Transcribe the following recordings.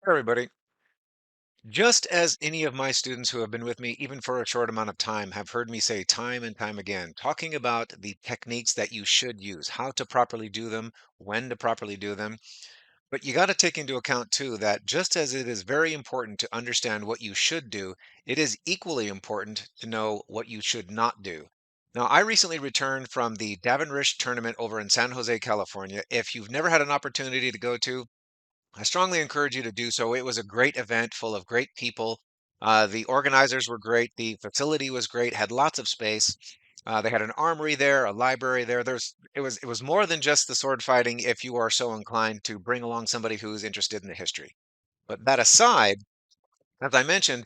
Everybody. Just as any of my students who have been with me, even for a short amount of time, have heard me say time and time again, talking about the techniques that you should use, how to properly do them, when to properly do them. But you got to take into account too that just as it is very important to understand what you should do, it is equally important to know what you should not do. Now, I recently returned from the Davin tournament over in San Jose, California. If you've never had an opportunity to go to, I strongly encourage you to do so. It was a great event full of great people. The organizers were great. The facility was great, had lots of space. They had an armory there, a library there. It was more than just the sword fighting if you are so inclined to bring along somebody who's interested in the history. But that aside, as I mentioned,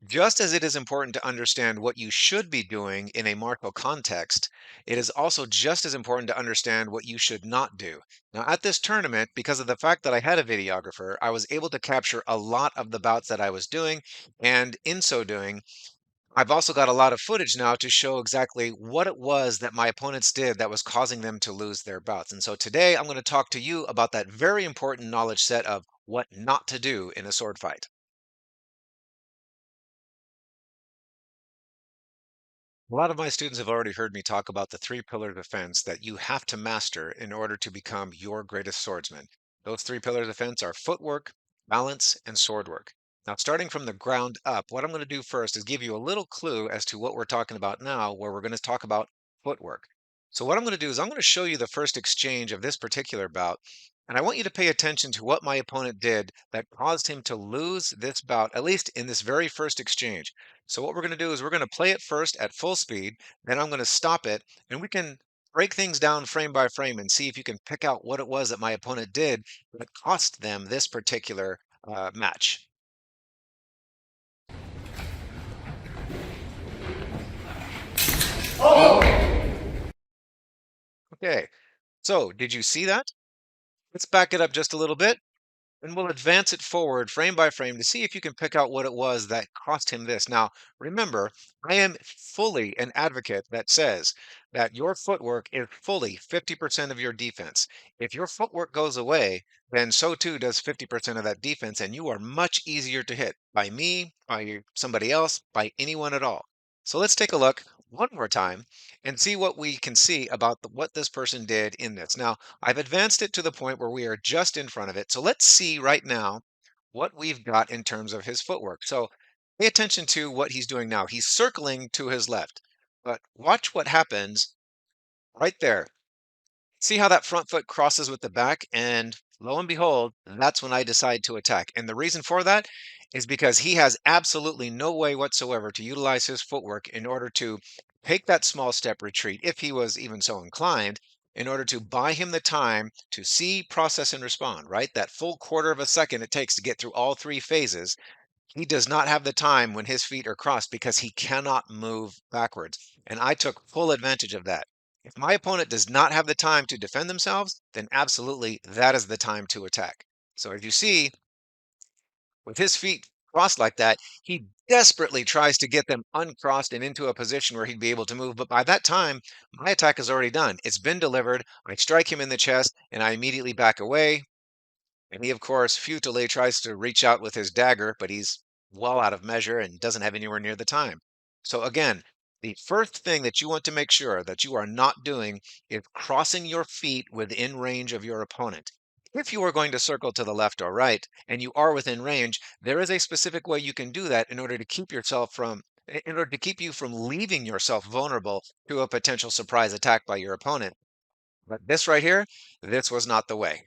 just as it is important to understand what you should be doing in a martial context, it is also just as important to understand what you should not do. Now, at this tournament, because of the fact that I had a videographer, I was able to capture a lot of the bouts that I was doing. And in so doing, I've also got a lot of footage now to show exactly what it was that my opponents did that was causing them to lose their bouts. And so today I'm going to talk to you about that very important knowledge set of what not to do in a sword fight. A lot of my students have already heard me talk about the three pillar defense that you have to master in order to become your greatest swordsman. Those three pillars of defense are footwork, balance, and sword work. Now, starting from the ground up, what I'm going to do first is give you a little clue as to what we're talking about now, where we're going to talk about footwork. So, what I'm going to do is I'm going to show you the first exchange of this particular bout, and I want you to pay attention to what my opponent did that caused him to lose this bout, at least in this very first exchange. So what we're going to do is we're going to play it first at full speed, then I'm going to stop it, and we can break things down frame by frame and see if you can pick out what it was that my opponent did that cost them this particular match. Okay, so did you see that? Let's back it up just a little bit. And we'll advance it forward frame by frame to see if you can pick out what it was that cost him this. Now, remember, I am fully an advocate that says that your footwork is fully 50% of your defense. If your footwork goes away, then so too does 50% of that defense, and you are much easier to hit by me, by somebody else, by anyone at all. So let's take a look one more time and see what we can see about what this person did in this. Now, I've advanced it to the point where we are just in front of it. So let's see right now what we've got in terms of his footwork. So pay attention to what he's doing now. He's circling to his left, but watch what happens right there. See how that front foot crosses with the back? And lo and behold, that's when I decide to attack. And the reason for that is because he has absolutely no way whatsoever to utilize his footwork in order to take that small step retreat, if he was even so inclined, in order to buy him the time to see, process, and respond, right? That full quarter of a second it takes to get through all three phases. He does not have the time when his feet are crossed because he cannot move backwards. And I took full advantage of that. If my opponent does not have the time to defend themselves, then absolutely that is the time to attack. So as you see, with his feet crossed like that, he desperately tries to get them uncrossed and into a position where he'd be able to move. But by that time, my attack is already done. It's been delivered. I strike him in the chest and I immediately back away. And he, of course, futilely tries to reach out with his dagger, but he's well out of measure and doesn't have anywhere near the time. So again, the first thing that you want to make sure that you are not doing is crossing your feet within range of your opponent. If you are going to circle to the left or right and you are within range, there is a specific way you can do that in order to keep yourself from in order to keep you from leaving yourself vulnerable to a potential surprise attack by your opponent. But this right here, this was not the way.